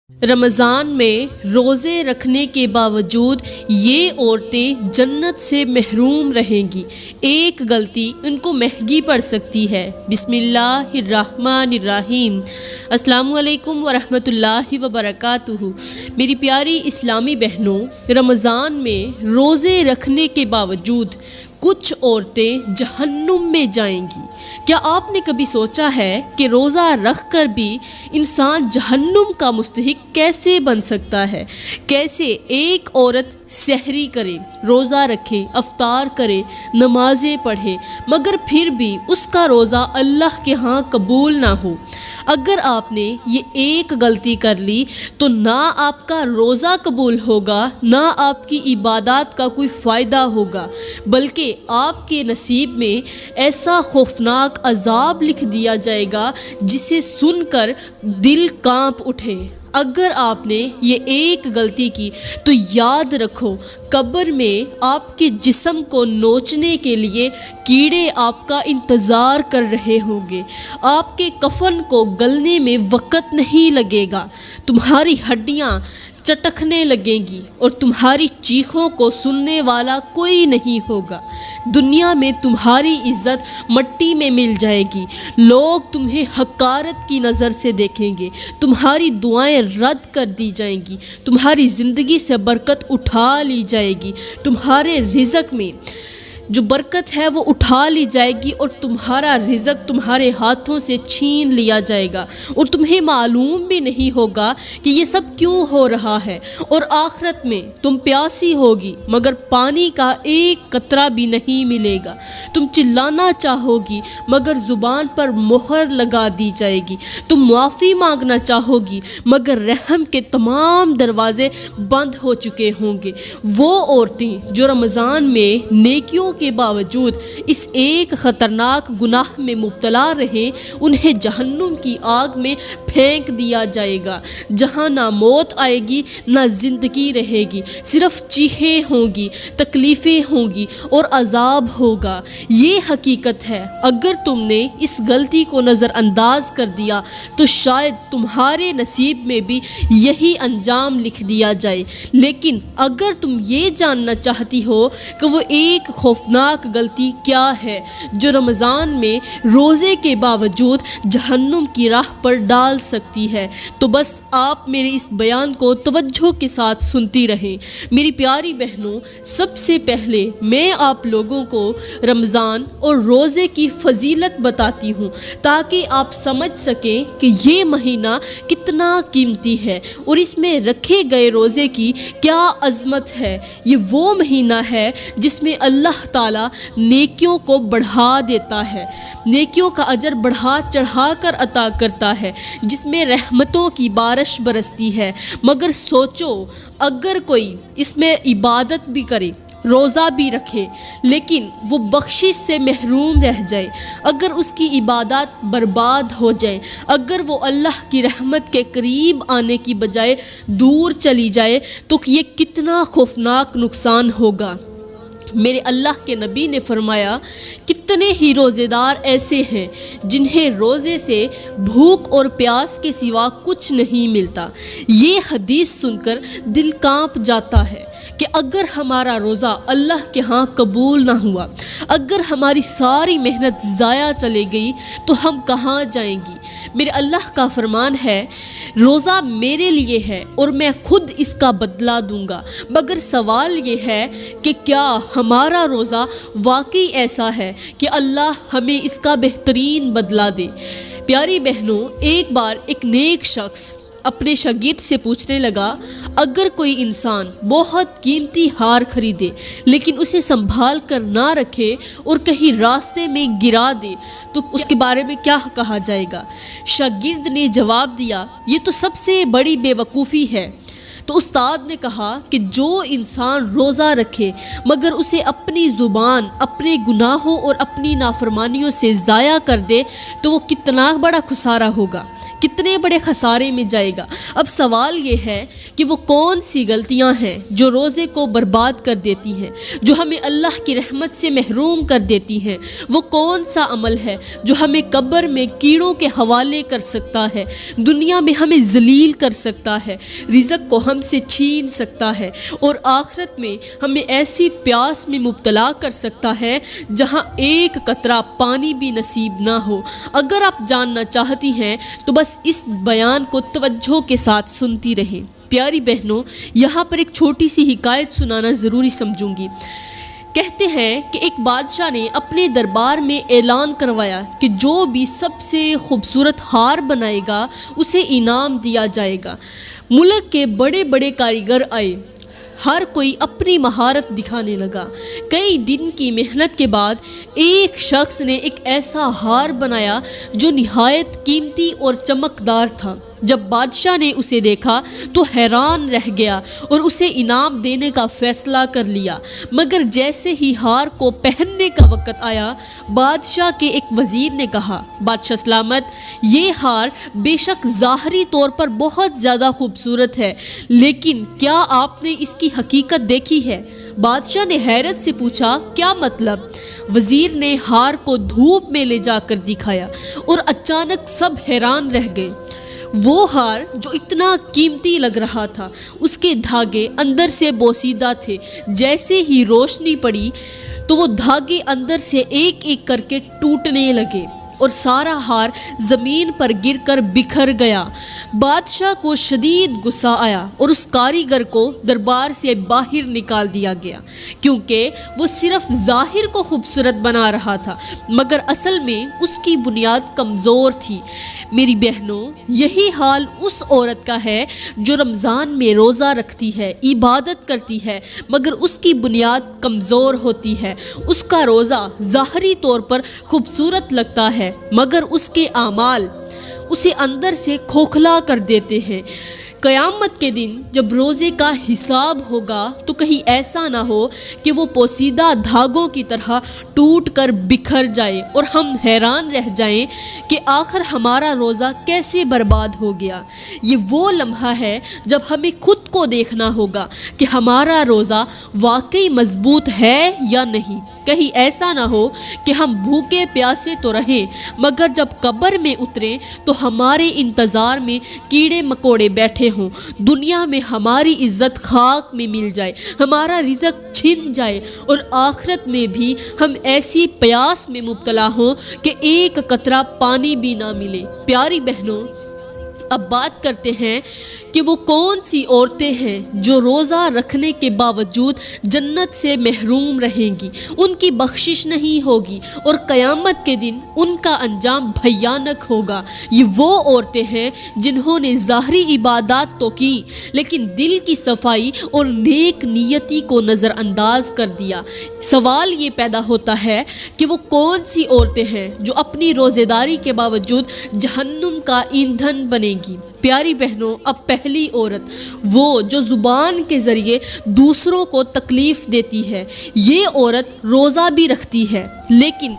رمضان میں روزے رکھنے کے باوجود یہ عورتیں جنت سے محروم رہیں گی۔ ایک غلطی ان کو مہنگی پڑ سکتی ہے۔ بسم اللہ الرحمن الرحیم۔ السلام علیکم ورحمۃ اللہ وبرکاتہ۔ میری پیاری اسلامی بہنوں، رمضان میں روزے رکھنے کے باوجود کچھ عورتیں جہنم میں جائیں گی۔ کیا آپ نے کبھی سوچا ہے کہ روزہ رکھ کر بھی انسان جہنم کا مستحق کیسے بن سکتا ہے؟ کیسے ایک عورت سحری کرے، روزہ رکھے، افطار کرے، نمازیں پڑھے، مگر پھر بھی اس کا روزہ اللہ کے ہاں قبول نہ ہو؟ اگر آپ نے یہ ایک غلطی کر لی تو نہ آپ کا روزہ قبول ہوگا، نہ آپ کی عبادات کا کوئی فائدہ ہوگا، بلکہ آپ کے نصیب میں ایسا خوفناک عذاب لکھ دیا جائے گا جسے سن کر دل کانپ اٹھے۔ اگر آپ نے یہ ایک غلطی کی تو یاد رکھو، قبر میں آپ کے جسم کو نوچنے کے لیے کیڑے آپ کا انتظار کر رہے ہوں گے۔ آپ کے کفن کو گلنے میں وقت نہیں لگے گا، تمہاری ہڈیاں چٹکنے لگیں گی اور تمہاری چیخوں کو سننے والا کوئی نہیں ہوگا۔ دنیا میں تمہاری عزت مٹی میں مل جائے گی، لوگ تمہیں حقارت کی نظر سے دیکھیں گے، تمہاری دعائیں رد کر دی جائیں گی، تمہاری زندگی سے برکت اٹھا لی جائے گی، تمہارے رزق میں جو برکت ہے وہ اٹھا لی جائے گی اور تمہارا رزق تمہارے ہاتھوں سے چھین لیا جائے گا، اور تمہیں معلوم بھی نہیں ہوگا کہ یہ سب کیوں ہو رہا ہے۔ اور آخرت میں تم پیاسی ہوگی مگر پانی کا ایک قطرہ بھی نہیں ملے گا، تم چلانا چاہو گی مگر زبان پر مہر لگا دی جائے گی، تم معافی مانگنا چاہو گی مگر رحم کے تمام دروازے بند ہو چکے ہوں گے۔ وہ عورتیں جو رمضان میں نیکیوں کے باوجود اس ایک خطرناک گناہ میں مبتلا رہے، انہیں جہنم کی آگ میں پھینک دیا جائے گا، جہاں نہ موت آئے گی نہ زندگی رہے گی، صرف چیخیں ہوں گی، تکلیفیں ہوں گی اور عذاب ہوگا۔ یہ حقیقت ہے۔ اگر تم نے اس غلطی کو نظر انداز کر دیا تو شاید تمہارے نصیب میں بھی یہی انجام لکھ دیا جائے، لیکن اگر تم یہ جاننا چاہتی ہو کہ وہ ایک خوفناک غلطی کیا ہے جو رمضان میں روزے کے باوجود جہنم کی راہ پر ڈال سکتی ہے، تو بس آپ میرے اس بیان کو توجہ کے ساتھ سنتی رہیں۔ میری پیاری بہنوں، سب سے پہلے میں آپ لوگوں کو رمضان اور روزے کی فضیلت بتاتی ہوں تاکہ آپ سمجھ سکیں کہ یہ مہینہ کتنا قیمتی ہے اور اس میں رکھے گئے روزے کی کیا عظمت ہے۔ یہ وہ مہینہ ہے جس میں اللہ تعالیٰ نیکیوں کو بڑھا دیتا ہے، نیکیوں کا اجر بڑھا چڑھا کر عطا کرتا ہے، جس میں رحمتوں کی بارش برستی ہے۔ مگر سوچو، اگر کوئی اس میں عبادت بھی کرے، روزہ بھی رکھے، لیکن وہ بخشش سے محروم رہ جائے، اگر اس کی عبادات برباد ہو جائے، اگر وہ اللہ کی رحمت کے قریب آنے کی بجائے دور چلی جائے، تو یہ کتنا خوفناک نقصان ہوگا۔ میرے اللہ کے نبی نے فرمایا، کتنے ہی روزے دار ایسے ہیں جنہیں روزے سے بھوک اور پیاس کے سوا کچھ نہیں ملتا۔ یہ حدیث سن کر دل کانپ جاتا ہے کہ اگر ہمارا روزہ اللہ کے ہاں قبول نہ ہوا، اگر ہماری ساری محنت ضائع چلے گئی تو ہم کہاں جائیں گی؟ میرے اللہ کا فرمان ہے، روزہ میرے لیے ہے اور میں خود اس کا بدلہ دوں گا، مگر سوال یہ ہے کہ کیا ہمارا روزہ واقعی ایسا ہے کہ اللہ ہمیں اس کا بہترین بدلہ دے؟ پیاری بہنوں، ایک بار ایک نیک شخص اپنے شاگرد سے پوچھنے لگا، اگر کوئی انسان بہت قیمتی ہار خریدے لیکن اسے سنبھال کر نہ رکھے اور کہیں راستے میں گرا دے تو اس کے بارے میں کیا کہا جائے گا؟ شاگرد نے جواب دیا، یہ تو سب سے بڑی بے وقوفی ہے۔ تو استاد نے کہا کہ جو انسان روزہ رکھے مگر اسے اپنی زبان اپنے گناہوں اور اپنی نافرمانیوں سے ضائع کر دے تو وہ کتنا بڑا خسارہ ہوگا۔ کتنے بڑے خسارے میں جائے گا۔ اب سوال یہ ہے کہ وہ کون سی غلطیاں ہیں جو روزے کو برباد کر دیتی ہیں، جو ہمیں اللہ کی رحمت سے محروم کر دیتی ہیں؟ وہ کون سا عمل ہے جو ہمیں قبر میں کیڑوں کے حوالے کر سکتا ہے، دنیا میں ہمیں ذلیل کر سکتا ہے، رزق کو ہم سے چھین سکتا ہے اور آخرت میں ہمیں ایسی پیاس میں مبتلا کر سکتا ہے جہاں ایک قطرہ پانی بھی نصیب نہ ہو؟ اگر آپ جاننا چاہتی ہیں تو بس اس بیان کو توجہ کے ساتھ سنتی رہیں۔ پیاری بہنوں، یہاں پر ایک چھوٹی سی حکایت سنانا ضروری سمجھوں گی۔ کہتے ہیں کہ ایک بادشاہ نے اپنے دربار میں اعلان کروایا کہ جو بھی سب سے خوبصورت ہار بنائے گا اسے انعام دیا جائے گا۔ ملک کے بڑے بڑے کاریگر آئے، ہر کوئی اپنی مہارت دکھانے لگا۔ کئی دن کی محنت کے بعد ایک شخص نے ایک ایسا ہار بنایا جو نہایت قیمتی اور چمکدار تھا۔ جب بادشاہ نے اسے دیکھا تو حیران رہ گیا اور اسے انعام دینے کا فیصلہ کر لیا، مگر جیسے ہی ہار کو پہننے کا وقت آیا، بادشاہ کے ایک وزیر نے کہا، بادشاہ سلامت، یہ ہار بے شک ظاہری طور پر بہت زیادہ خوبصورت ہے، لیکن کیا آپ نے اس کی حقیقت دیکھی ہے؟ بادشاہ نے حیرت سے پوچھا، کیا مطلب؟ وزیر نے ہار کو دھوپ میں لے جا کر دکھایا اور اچانک سب حیران رہ گئے۔ وہ ہار جو اتنا قیمتی لگ رہا تھا، اس کے دھاگے اندر سے بوسیدہ تھے۔ جیسے ہی روشنی پڑی تو وہ دھاگے اندر سے ایک ایک کر کے ٹوٹنے لگے اور سارا ہار زمین پر گر کر بکھر گیا۔ بادشاہ کو شدید غصہ آیا اور اس کاریگر کو دربار سے باہر نکال دیا گیا، کیونکہ وہ صرف ظاہر کو خوبصورت بنا رہا تھا مگر اصل میں اس کی بنیاد کمزور تھی۔ میری بہنوں، یہی حال اس عورت کا ہے جو رمضان میں روزہ رکھتی ہے، عبادت کرتی ہے، مگر اس کی بنیاد کمزور ہوتی ہے۔ اس کا روزہ ظاہری طور پر خوبصورت لگتا ہے مگر اس کے اعمال اسے اندر سے کھوکھلا کر دیتے ہیں۔ قیامت کے دن جب روزے کا حساب ہوگا تو کہیں ایسا نہ ہو کہ وہ پوسیدہ دھاگوں کی طرح ٹوٹ کر بکھر جائے اور ہم حیران رہ جائیں کہ آخر ہمارا روزہ کیسے برباد ہو گیا۔ یہ وہ لمحہ ہے جب ہمیں خود کو دیکھنا ہوگا کہ ہمارا روزہ واقعی مضبوط ہے یا نہیں۔ کہیں ایسا نہ ہو کہ ہم بھوکے پیاسے تو رہیں مگر جب قبر میں اتریں تو ہمارے انتظار میں کیڑے مکوڑے بیٹھے ہوں، دنیا میں ہماری عزت خاک میں مل جائے، ہمارا رزق چھن جائے اور آخرت میں بھی ہم ایسی پیاس میں مبتلا ہوں کہ ایک قطرہ پانی بھی نہ ملے۔ پیاری بہنوں، اب بات کرتے ہیں کہ وہ کون سی عورتیں ہیں جو روزہ رکھنے کے باوجود جنت سے محروم رہیں گی، ان کی بخشش نہیں ہوگی اور قیامت کے دن ان کا انجام بھیانک ہوگا۔ یہ وہ عورتیں ہیں جنہوں نے ظاہری عبادات تو کی لیکن دل کی صفائی اور نیک نیتی کو نظر انداز کر دیا۔ سوال یہ پیدا ہوتا ہے کہ وہ کون سی عورتیں ہیں جو اپنی روزے داری کے باوجود جہنم کا ایندھن بنے گی۔ پیاری بہنوں، اب پہلی عورت، وہ جو زبان کے ذریعے دوسروں کو تکلیف دیتی ہے۔ یہ عورت روزہ بھی رکھتی ہے لیکن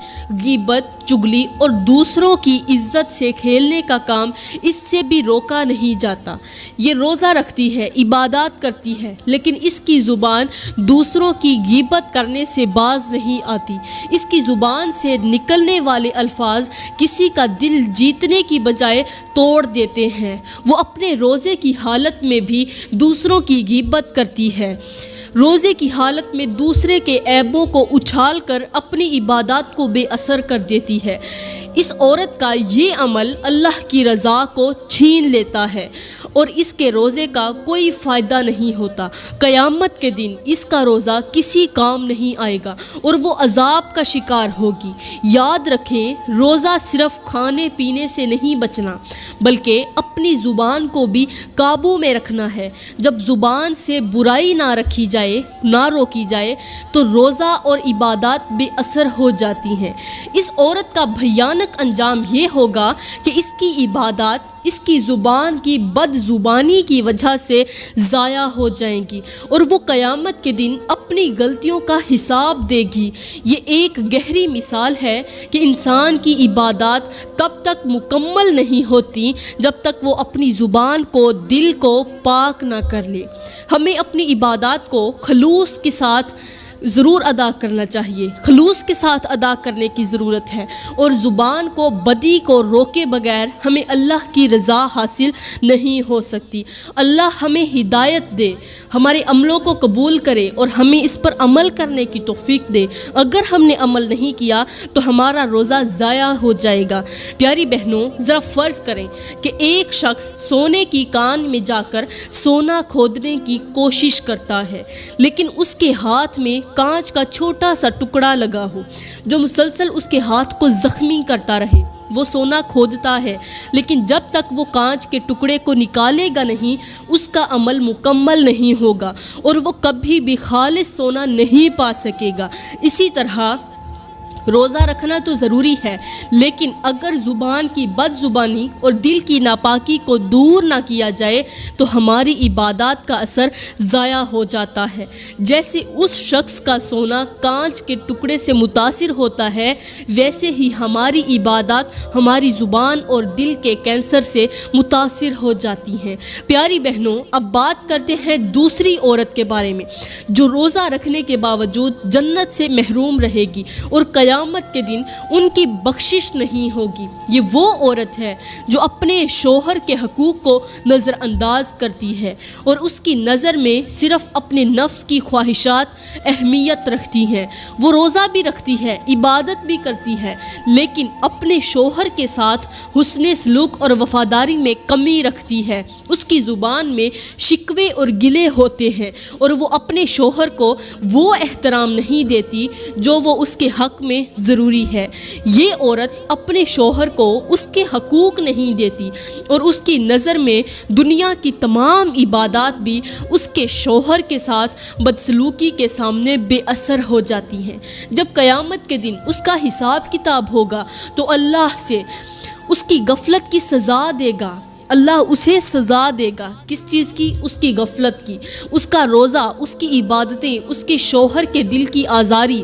غیبت، چغلی اور دوسروں کی عزت سے کھیلنے کا کام اس سے بھی روکا نہیں جاتا۔ یہ روزہ رکھتی ہے، عبادات کرتی ہے، لیکن اس کی زبان دوسروں کی غیبت کرنے سے باز نہیں آتی۔ اس کی زبان سے نکلنے والے الفاظ کسی کا دل جیتنے کی بجائے توڑ دیتے ہیں۔ وہ اپنے روزے کی حالت میں بھی دوسروں کی غیبت کرتی ہے، روزے کی حالت میں دوسرے کے عیبوں کو اچھال کر اپنی عبادات کو بے اثر کر دیتی ہے۔ اس عورت کا یہ عمل اللہ کی رضا کو چھین لیتا ہے اور اس کے روزے کا کوئی فائدہ نہیں ہوتا۔ قیامت کے دن اس کا روزہ کسی کام نہیں آئے گا اور وہ عذاب کا شکار ہوگی۔ یاد رکھیں، روزہ صرف کھانے پینے سے نہیں بچنا بلکہ اپنی زبان کو بھی قابو میں رکھنا ہے۔ جب زبان سے برائی نہ رکھی جائے، نہ روکی جائے تو روزہ اور عبادات بے اثر ہو جاتی ہیں۔ اس عورت کا بھیانک انجام یہ ہوگا کہ اس کی عبادات اس کی زبان کی بد زبانی کی وجہ سے ضائع ہو جائیں گی اور وہ قیامت کے دن اپنی غلطیوں کا حساب دے گی۔ یہ ایک گہری مثال ہے کہ انسان کی عبادات تب تک مکمل نہیں ہوتی جب تک وہ اپنی زبان کو، دل کو پاک نہ کر لے۔ ہمیں اپنی عبادات کو خلوص کے ساتھ ضرور ادا کرنا چاہیے، خلوص کے ساتھ ادا کرنے کی ضرورت ہے، اور زبان کو، بدی کو روکے بغیر ہمیں اللہ کی رضا حاصل نہیں ہو سکتی۔ اللہ ہمیں ہدایت دے، ہمارے عملوں کو قبول کرے اور ہمیں اس پر عمل کرنے کی توفیق دے۔ اگر ہم نے عمل نہیں کیا تو ہمارا روزہ ضائع ہو جائے گا۔ پیاری بہنوں، ذرا فرض کریں کہ ایک شخص سونے کی کان میں جا کر سونا کھودنے کی کوشش کرتا ہے، لیکن اس کے ہاتھ میں کانچ کا چھوٹا سا ٹکڑا لگا ہو جو مسلسل اس کے ہاتھ کو زخمی کرتا رہے۔ وہ سونا کھودتا ہے، لیکن جب تک وہ کانچ کے ٹکڑے کو نکالے گا نہیں، اس کا عمل مکمل نہیں ہوگا اور وہ کبھی بھی خالص سونا نہیں پا سکے گا۔ اسی طرح روزہ رکھنا تو ضروری ہے، لیکن اگر زبان کی بد زبانی اور دل کی ناپاکی کو دور نہ کیا جائے تو ہماری عبادات کا اثر ضائع ہو جاتا ہے۔ جیسے اس شخص کا سونا کانچ کے ٹکڑے سے متاثر ہوتا ہے، ویسے ہی ہماری عبادات ہماری زبان اور دل کے کینسر سے متاثر ہو جاتی ہیں۔ پیاری بہنوں، اب بات کرتے ہیں دوسری عورت کے بارے میں جو روزہ رکھنے کے باوجود جنت سے محروم رہے گی اور قیامت کے دن ان کی بخشش نہیں ہوگی۔ یہ وہ عورت ہے جو اپنے شوہر کے حقوق کو نظر انداز کرتی ہے اور اس کی نظر میں صرف اپنے نفس کی خواہشات اہمیت رکھتی ہیں۔ وہ روزہ بھی رکھتی ہے، عبادت بھی کرتی ہے، لیکن اپنے شوہر کے ساتھ حسن سلوک اور وفاداری میں کمی رکھتی ہے۔ اس کی زبان میں شکوے اور گلے ہوتے ہیں اور وہ اپنے شوہر کو وہ احترام نہیں دیتی جو وہ اس کے حق میں ضروری ہے۔ یہ عورت اپنے شوہر کو اس کے حقوق نہیں دیتی اور اس کی نظر میں دنیا کی تمام عبادات بھی اس کے شوہر کے ساتھ بدسلوکی کے سامنے بے اثر ہو جاتی ہیں۔ جب قیامت کے دن اس کا حساب کتاب ہوگا تو اللہ سے اس کی غفلت کی سزا دے گا۔ اللہ اسے سزا دے گا، کس چیز کی؟ اس کی غفلت کی۔ اس کا روزہ، اس کی عبادتیں، اس کے شوہر کے دل کی آزاری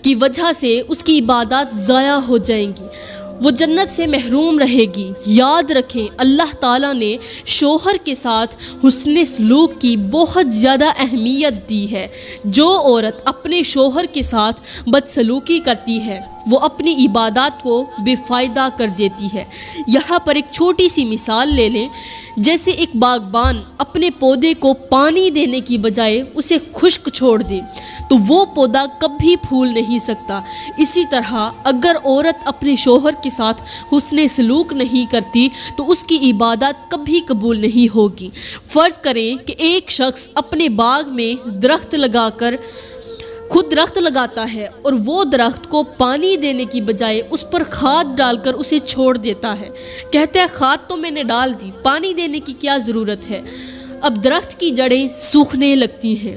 کی وجہ سے اس کی عبادات ضائع ہو جائیں گی، وہ جنت سے محروم رہے گی۔ یاد رکھیں، اللہ تعالیٰ نے شوہر کے ساتھ حسن سلوک کی بہت زیادہ اہمیت دی ہے۔ جو عورت اپنے شوہر کے ساتھ بدسلوکی کرتی ہے وہ اپنی عبادات کو بے فائدہ کر دیتی ہے۔ یہاں پر ایک چھوٹی سی مثال لے لیں، جیسے ایک باغبان اپنے پودے کو پانی دینے کی بجائے اسے خشک چھوڑ دے تو وہ پودا کبھی پھول نہیں سکتا۔ اسی طرح اگر عورت اپنے شوہر کے ساتھ حسن سلوک نہیں کرتی تو اس کی عبادات کبھی قبول نہیں ہوگی۔ فرض کریں کہ ایک شخص اپنے باغ میں درخت لگا کر خود درخت لگاتا ہے اور وہ درخت کو پانی دینے کی بجائے اس پر کھاد ڈال کر اسے چھوڑ دیتا ہے۔ کہتا ہے کھاد تو میں نے ڈال دی، پانی دینے کی کیا ضرورت ہے؟ اب درخت کی جڑیں سوکھنے لگتی ہیں،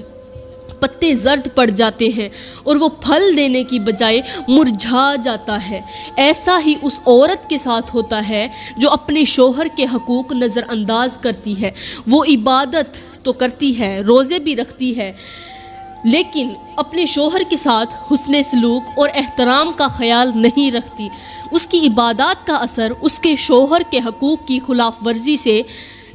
پتے زرد پڑ جاتے ہیں اور وہ پھل دینے کی بجائے مرجھا جاتا ہے۔ ایسا ہی اس عورت کے ساتھ ہوتا ہے جو اپنے شوہر کے حقوق نظر انداز کرتی ہے۔ وہ عبادت تو کرتی ہے، روزے بھی رکھتی ہے، لیکن اپنے شوہر کے ساتھ حسن سلوک اور احترام کا خیال نہیں رکھتی۔ اس کی عبادات کا اثر اس کے شوہر کے حقوق کی خلاف ورزی سے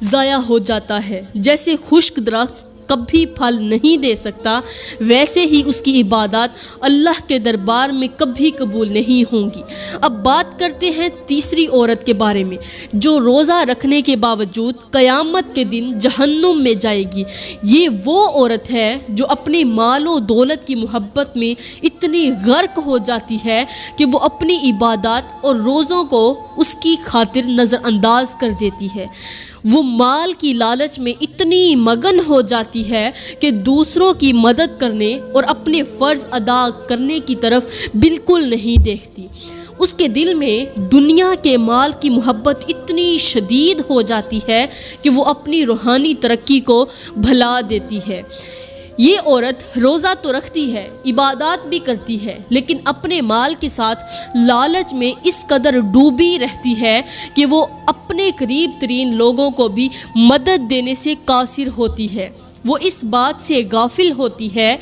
ضائع ہو جاتا ہے۔ جیسے خشک درخت کبھی پھل نہیں دے سکتا، ویسے ہی اس کی عبادات اللہ کے دربار میں کبھی قبول نہیں ہوں گی۔ اب بات کرتے ہیں تیسری عورت کے بارے میں جو روزہ رکھنے کے باوجود قیامت کے دن جہنم میں جائے گی۔ یہ وہ عورت ہے جو اپنے مال و دولت کی محبت میں اتنی غرق ہو جاتی ہے کہ وہ اپنی عبادات اور روزوں کو اس کی خاطر نظر انداز کر دیتی ہے۔ وہ مال کی لالچ میں اتنی مگن ہو جاتی ہے کہ دوسروں کی مدد کرنے اور اپنے فرض ادا کرنے کی طرف بالکل نہیں دیکھتی۔ اس کے دل میں دنیا کے مال کی محبت اتنی شدید ہو جاتی ہے کہ وہ اپنی روحانی ترقی کو بھلا دیتی ہے۔ یہ عورت روزہ تو رکھتی ہے، عبادات بھی کرتی ہے، لیکن اپنے مال کے ساتھ لالچ میں اس قدر ڈوبی رہتی ہے کہ وہ اپنے قریب ترین لوگوں کو بھی مدد دینے سے قاصر ہوتی ہے۔ وہ اس بات سے غافل ہوتی ہے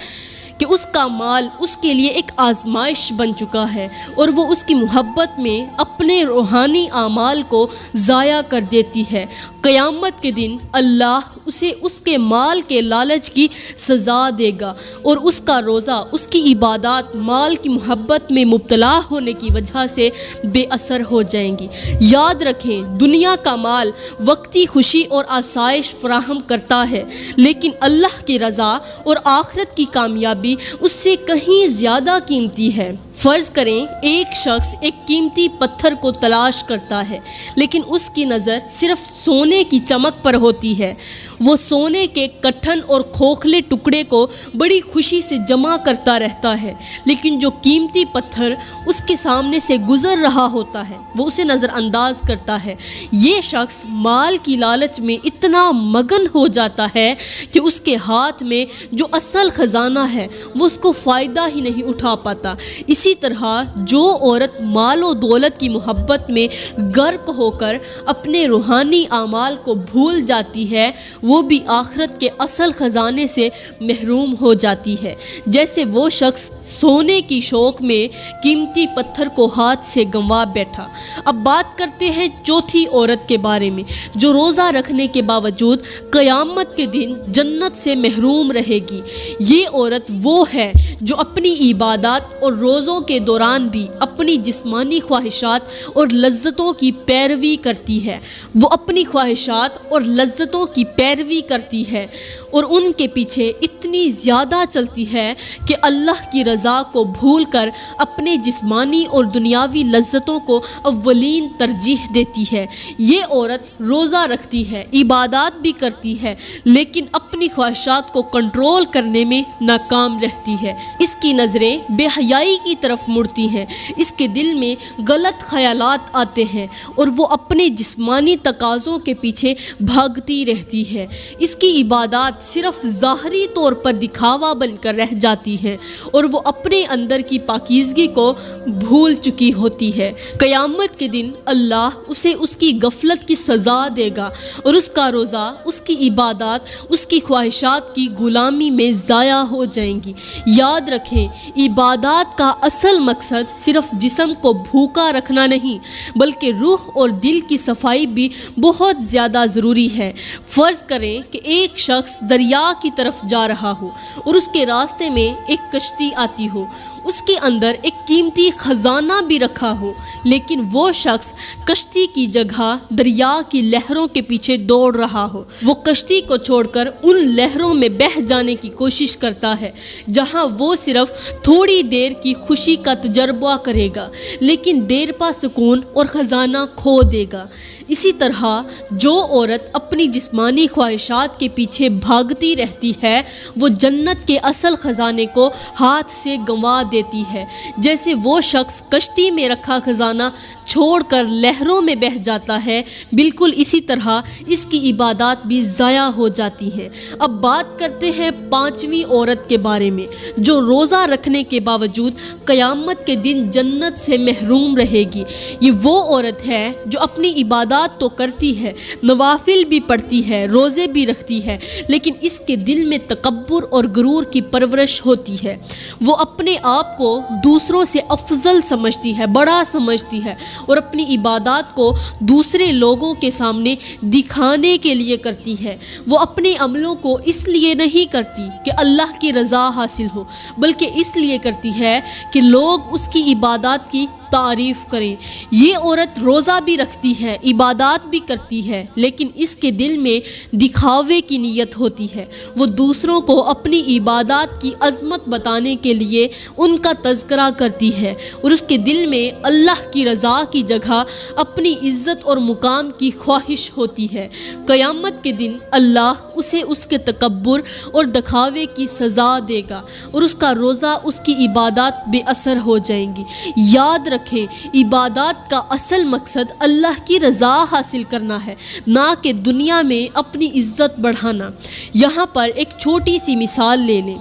کہ اس کا مال اس کے لیے ایک آزمائش بن چکا ہے اور وہ اس کی محبت میں اپنے روحانی اعمال کو ضائع کر دیتی ہے۔ قیامت کے دن اللہ اسے اس کے مال کے لالچ کی سزا دے گا اور اس کا روزہ، اس کی عبادات مال کی محبت میں مبتلا ہونے کی وجہ سے بے اثر ہو جائیں گی۔ یاد رکھیں، دنیا کا مال وقتی خوشی اور آسائش فراہم کرتا ہے، لیکن اللہ کی رضا اور آخرت کی کامیابی اس سے کہیں زیادہ قیمتی ہے۔ فرض کریں ایک شخص ایک قیمتی پتھر کو تلاش کرتا ہے، لیکن اس کی نظر صرف سونے کی چمک پر ہوتی ہے۔ وہ سونے کے کٹھن اور کھوکھلے ٹکڑے کو بڑی خوشی سے جمع کرتا رہتا ہے، لیکن جو قیمتی پتھر اس کے سامنے سے گزر رہا ہوتا ہے وہ اسے نظر انداز کرتا ہے۔ یہ شخص مال کی لالچ میں اتنا مگن ہو جاتا ہے کہ اس کے ہاتھ میں جو اصل خزانہ ہے وہ اس کو فائدہ ہی نہیں اٹھا پاتا۔ اسی طرح جو عورت مال و دولت کی محبت میں غرق ہو کر اپنے روحانی اعمال کو بھول جاتی ہے، وہ بھی آخرت کے اصل خزانے سے محروم ہو جاتی ہے، جیسے وہ شخص سونے کی شوق میں قیمتی پتھر کو ہاتھ سے گنوا بیٹھا۔ اب بات کرتے ہیں چوتھی عورت کے بارے میں، جو روزہ رکھنے کے باوجود قیامت کے دن جنت سے محروم رہے گی۔ یہ عورت وہ ہے جو اپنی عبادات اور روزوں کے دوران بھی اپنی جسمانی خواہشات اور لذتوں کی پیروی کرتی ہے۔ وہ اپنی خواہشات اور لذتوں کی پیروی کرتی ہے اور ان کے پیچھے اتنی زیادہ چلتی ہے کہ اللہ کی رضا کو بھول کر اپنے جسمانی اور دنیاوی لذتوں کو اولین ترجیح دیتی ہے۔ یہ عورت روزہ رکھتی ہے، عبادات بھی کرتی ہے، لیکن اپنی خواہشات کو کنٹرول کرنے میں ناکام رہتی ہے۔ اس کی نظریں بے حیائی کی طرف مڑتی ہیں، اس کے دل میں غلط خیالات آتے ہیں اور وہ اپنے جسمانی تقاضوں کے پیچھے بھاگتی رہتی ہے۔ اس کی عبادات صرف ظاہری طور پر دکھاوا بن کر رہ جاتی ہیں اور وہ اپنے اندر کی پاکیزگی کو بھول چکی ہوتی ہے۔ قیامت کے دن اللہ اسے اس کی غفلت کی سزا دے گا اور اس کا روزہ، اس کی عبادات، اس کی خواہشات کی غلامی میں ضائع ہو جائیں گی۔ یاد رکھیں، عبادات کا اصل مقصد صرف جسم کو بھوکا رکھنا نہیں، بلکہ روح اور دل کی صفائی بھی بہت زیادہ ضروری ہے۔ فرض کریں کہ ایک شخص دریا کی طرف جا رہا ہو اور اس کے راستے میں ایک کشتی آتی ہو، اس کے اندر ایک قیمتی خزانہ بھی رکھا ہو، لیکن وہ شخص کشتی کی جگہ دریا کی لہروں کے پیچھے دوڑ رہا ہو۔ وہ کشتی کو چھوڑ کر ان لہروں میں بہہ جانے کی کوشش کرتا ہے جہاں وہ صرف تھوڑی دیر کی خوشی کا تجربہ کرے گا، لیکن دیر پا سکون اور خزانہ کھو دے گا۔ اسی طرح جو عورت اپنی جسمانی خواہشات کے پیچھے بھاگتی رہتی ہے وہ جنت کے اصل خزانے کو ہاتھ سے گنوا دیتی ہے، جیسے وہ شخص کشتی میں رکھا خزانہ چھوڑ کر لہروں میں بہہ جاتا ہے، بالکل اسی طرح اس کی عبادات بھی ضائع ہو جاتی ہیں۔ اب بات کرتے ہیں پانچویں عورت کے بارے میں، جو روزہ رکھنے کے باوجود قیامت کے دن جنت سے محروم رہے گی۔ یہ وہ عورت ہے جو اپنی عبادات تو کرتی ہے، نوافل بھی پڑھتی ہے، روزے بھی رکھتی ہے، لیکن اس کے دل میں تکبر اور غرور کی پرورش ہوتی ہے۔ وہ اپنے آپ کو دوسروں سے افضل سمجھتی ہے، بڑا سمجھتی ہے اور اپنی عبادات کو دوسرے لوگوں کے سامنے دکھانے کے لیے کرتی ہے۔ وہ اپنے عملوں کو اس لیے نہیں کرتی کہ اللہ کی رضا حاصل ہو، بلکہ اس لیے کرتی ہے کہ لوگ اس کی عبادات کی تعریف کریں۔ یہ عورت روزہ بھی رکھتی ہے، عبادات بھی کرتی ہے، لیکن اس کے دل میں دکھاوے کی نیت ہوتی ہے۔ وہ دوسروں کو اپنی عبادات کی عظمت بتانے کے لیے ان کا تذکرہ کرتی ہے اور اس کے دل میں اللہ کی رضا کی جگہ اپنی عزت اور مقام کی خواہش ہوتی ہے۔ قیامت کے دن اللہ اسے اس کے تکبر اور دکھاوے کی سزا دے گا اور اس کا روزہ، اس کی عبادات بے اثر ہو جائیں گی۔ یاد رکھیں، عبادات کا اصل مقصد اللہ کی رضا حاصل کرنا ہے، نہ کہ دنیا میں اپنی عزت بڑھانا۔ یہاں پر ایک چھوٹی سی مثال لے لیں۔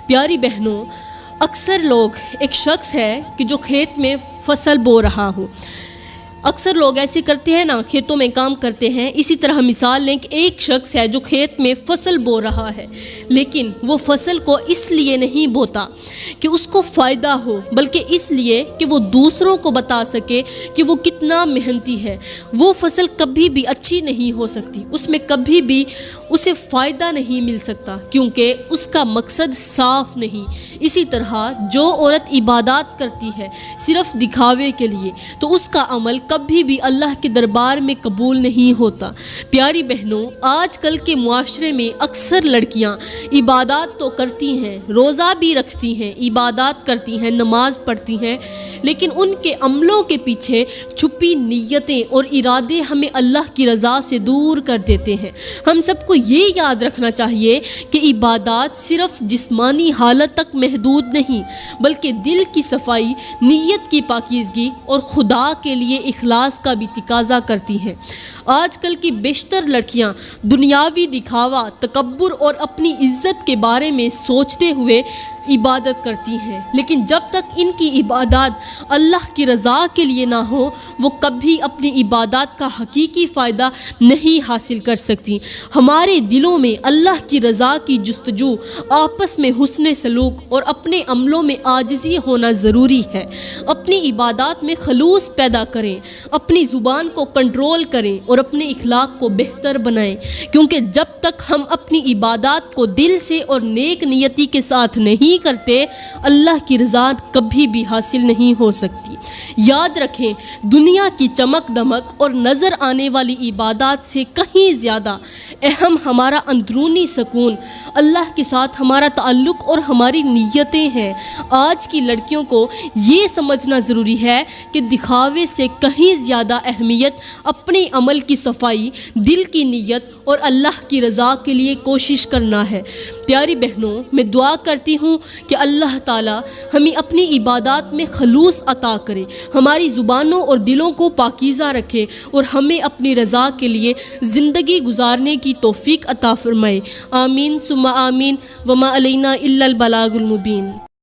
پیاری بہنوں، اکثر لوگ، ایک شخص ہے کہ جو کھیت میں فصل بو رہا ہو، اکثر لوگ ایسے کرتے ہیں نا، کھیتوں میں کام کرتے ہیں، اسی طرح مثال لیں کہ ایک شخص ہے جو کھیت میں فصل بو رہا ہے، لیکن وہ فصل کو اس لیے نہیں بوتا کہ اس کو فائدہ ہو، بلکہ اس لیے کہ وہ دوسروں کو بتا سکے کہ وہ کتنا محنتی ہے۔ وہ فصل کبھی بھی اچھی نہیں ہو سکتی، اس میں کبھی بھی اسے فائدہ نہیں مل سکتا، کیونکہ اس کا مقصد صاف نہیں۔ اسی طرح جو عورت عبادات کرتی ہے صرف دکھاوے کے لیے، تو اس کا عمل کبھی بھی اللہ کے دربار میں قبول نہیں ہوتا۔ پیاری بہنوں، آج کل کے معاشرے میں اکثر لڑکیاں عبادات تو کرتی ہیں، روزہ بھی رکھتی ہیں، عبادات کرتی ہیں، نماز پڑھتی ہیں، لیکن ان کے عملوں کے پیچھے چھپی نیتیں اور ارادے ہمیں اللہ کی رضا سے دور کر دیتے ہیں۔ ہم سب کو یہ یاد رکھنا چاہیے کہ عبادات صرف جسمانی حالت تک محدود نہیں، بلکہ دل کی صفائی، نیت کی پاکیزگی اور خدا کے لیے اخلاص کا بھی تقاضا کرتی ہیں۔ آج کل کی بیشتر لڑکیاں دنیاوی دکھاوا، تکبر اور اپنی عزت کے بارے میں سوچتے ہوئے عبادت کرتی ہیں، لیکن جب تک ان کی عبادات اللہ کی رضا کے لیے نہ ہو، وہ کبھی اپنی عبادات کا حقیقی فائدہ نہیں حاصل کر سکتی۔ ہمارے دلوں میں اللہ کی رضا کی جستجو، آپس میں حسن سلوک اور اپنے عملوں میں عاجزی ہونا ضروری ہے۔ اپنی عبادات میں خلوص پیدا کریں، اپنی زبان کو کنٹرول کریں اور اپنے اخلاق کو بہتر بنائیں، کیونکہ جب تک ہم اپنی عبادات کو دل سے اور نیک نیتی کے ساتھ نہیں کرتے، اللہ کی رضا کبھی بھی حاصل نہیں ہو سکتی۔ یاد رکھیں، دنیا کی چمک دمک اور نظر آنے والی عبادات سے کہیں زیادہ اہم ہمارا اندرونی سکون، اللہ کے ساتھ ہمارا تعلق اور ہماری نیتیں ہیں۔ آج کی لڑکیوں کو یہ سمجھنا ضروری ہے کہ دکھاوے سے کہیں زیادہ اہمیت اپنے عمل کی صفائی، دل کی نیت اور اللہ کی رضا کے لیے کوشش کرنا ہے۔ پیاری بہنوں، میں دعا کرتی ہوں کہ اللہ تعالیٰ ہمیں اپنی عبادات میں خلوص عطا کرے، ہماری زبانوں اور دلوں کو پاکیزہ رکھے اور ہمیں اپنی رضا کے لیے زندگی گزارنے کی توفیق عطا فرمائے۔ آمین ثم آمین، وما علینا الا البلاغ المبین۔